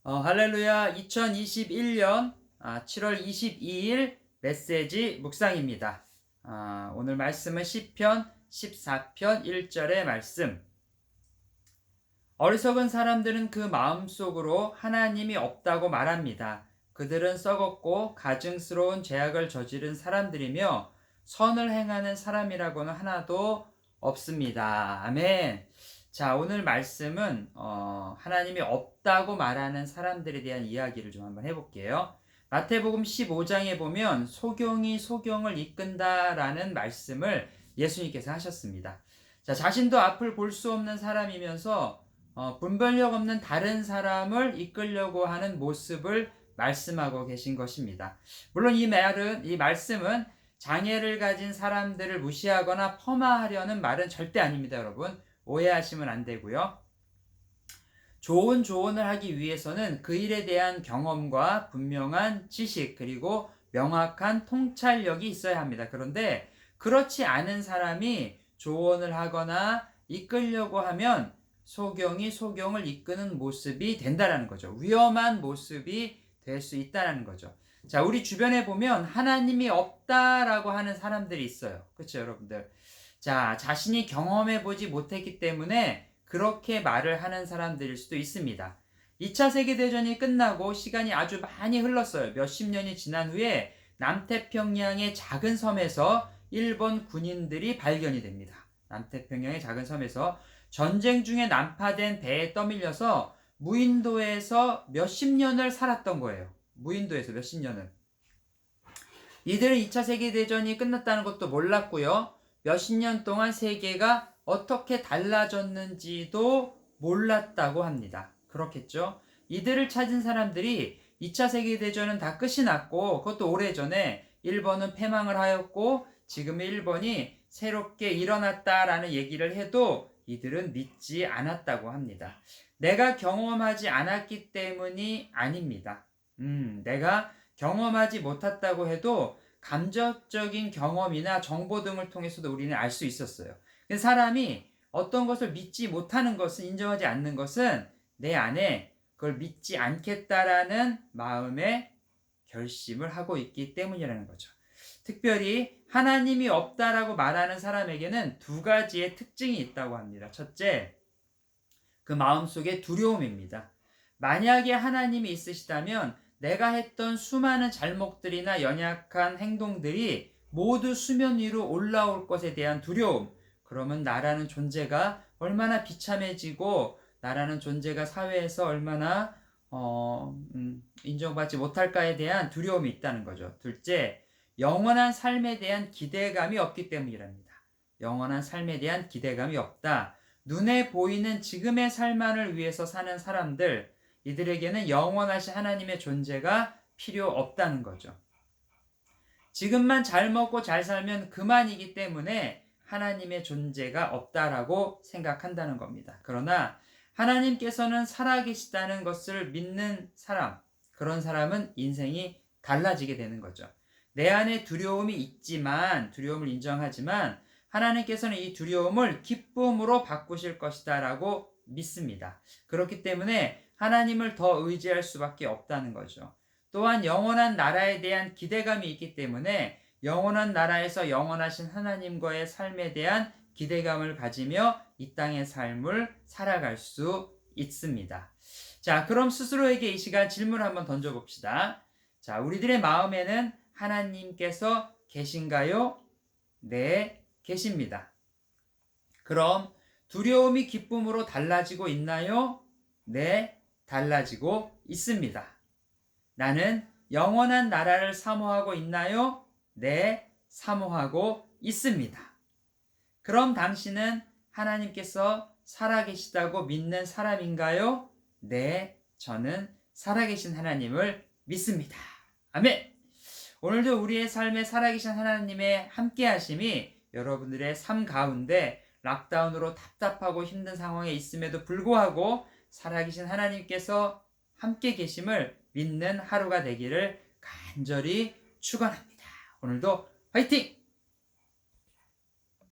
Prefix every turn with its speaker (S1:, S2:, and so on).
S1: 할렐루야. 2021년 7월 22일 메시지 묵상입니다. 오늘 말씀은 시편 14편 1절의 말씀. 어리석은 사람들은 그 마음속으로 하나님이 없다고 말합니다. 그들은 썩었고 가증스러운 죄악을 저지른 사람들이며 선을 행하는 사람이라고는 하나도 없습니다. 아멘. 자, 오늘 말씀은 하나님이 없다고 말하는 사람들에 대한 이야기를 좀 한번 해볼게요. 마태복음 15장에 보면 소경이 소경을 이끈다라는 말씀을 예수님께서 하셨습니다. 자, 자신도 앞을 볼 수 없는 사람이면서 분별력 없는 다른 사람을 이끌려고 하는 모습을 말씀하고 계신 것입니다. 물론 이 말씀은 장애를 가진 사람들을 무시하거나 폄하하려는 말은 절대 아닙니다, 여러분. 오해하시면 안 되고요. 좋은 조언을 하기 위해서는 그 일에 대한 경험과 분명한 지식 그리고 명확한 통찰력이 있어야 합니다. 그런데 그렇지 않은 사람이 조언을 하거나 이끌려고 하면 소경이 소경을 이끄는 모습이 된다는 거죠. 위험한 모습이 될 수 있다는 거죠. 자, 우리 주변에 보면 하나님이 없다라고 하는 사람들이 있어요. 그렇죠, 여러분들? 자, 자신이 경험해 보지 못했기 때문에 그렇게 말을 하는 사람들일 수도 있습니다. 2차 세계대전이 끝나고 시간이 아주 많이 흘렀어요. 몇십 년이 지난 후에 남태평양의 작은 섬에서 일본 군인들이 발견이 됩니다. 남태평양의 작은 섬에서 전쟁 중에 난파된 배에 떠밀려서 무인도에서 몇십 년을 살았던 거예요. 무인도에서 몇십 년을. 이들은 2차 세계대전이 끝났다는 것도 몰랐고요. 몇십 년 동안 세계가 어떻게 달라졌는지도 몰랐다고 합니다. 그렇겠죠? 이들을 찾은 사람들이 2차 세계대전은 다 끝이 났고 그것도 오래전에 일본은 패망을 하였고 지금 일본이 새롭게 일어났다라는 얘기를 해도 이들은 믿지 않았다고 합니다. 내가 경험하지 않았기 때문이 아닙니다. 내가 경험하지 못했다고 해도 감정적인 경험이나 정보 등을 통해서도 우리는 알 수 있었어요. 사람이 어떤 것을 믿지 못하는 것은, 인정하지 않는 것은 내 안에 그걸 믿지 않겠다라는 마음의 결심을 하고 있기 때문이라는 거죠. 특별히 하나님이 없다라고 말하는 사람에게는 두 가지의 특징이 있다고 합니다. 첫째, 그 마음속에 두려움입니다. 만약에 하나님이 있으시다면 내가 했던 수많은 잘못들이나 연약한 행동들이 모두 수면 위로 올라올 것에 대한 두려움. 그러면 나라는 존재가 얼마나 비참해지고 나라는 존재가 사회에서 얼마나 인정받지 못할까에 대한 두려움이 있다는 거죠. 둘째, 영원한 삶에 대한 기대감이 없기 때문이랍니다. 영원한 삶에 대한 기대감이 없다. 눈에 보이는 지금의 삶만을 위해서 사는 사람들, 이들에게는 영원하신 하나님의 존재가 필요 없다는 거죠. 지금만 잘 먹고 잘 살면 그만이기 때문에 하나님의 존재가 없다라고 생각한다는 겁니다. 그러나 하나님께서는 살아계시다는 것을 믿는 사람, 그런 사람은 인생이 달라지게 되는 거죠. 내 안에 두려움이 있지만, 두려움을 인정하지만 하나님께서는 이 두려움을 기쁨으로 바꾸실 것이다 라고 믿습니다. 그렇기 때문에 하나님을 더 의지할 수밖에 없다는 거죠. 또한 영원한 나라에 대한 기대감이 있기 때문에 영원한 나라에서 영원하신 하나님과의 삶에 대한 기대감을 가지며 이 땅의 삶을 살아갈 수 있습니다. 자, 그럼 스스로에게 이 시간 질문을 한번 던져봅시다. 자, 우리들의 마음에는 하나님께서 계신가요? 네, 계십니다. 그럼 두려움이 기쁨으로 달라지고 있나요? 네, 달라지고 있습니다. 나는 영원한 나라를 사모하고 있나요? 네, 사모하고 있습니다. 그럼 당신은 하나님께서 살아계시다고 믿는 사람인가요? 네, 저는 살아계신 하나님을 믿습니다. 아멘! 오늘도 우리의 삶에 살아계신 하나님의 함께하심이 여러분들의 삶 가운데 락다운으로 답답하고 힘든 상황에 있음에도 불구하고 살아계신 하나님께서 함께 계심을 믿는 하루가 되기를 간절히 축원합니다. 오늘도 화이팅!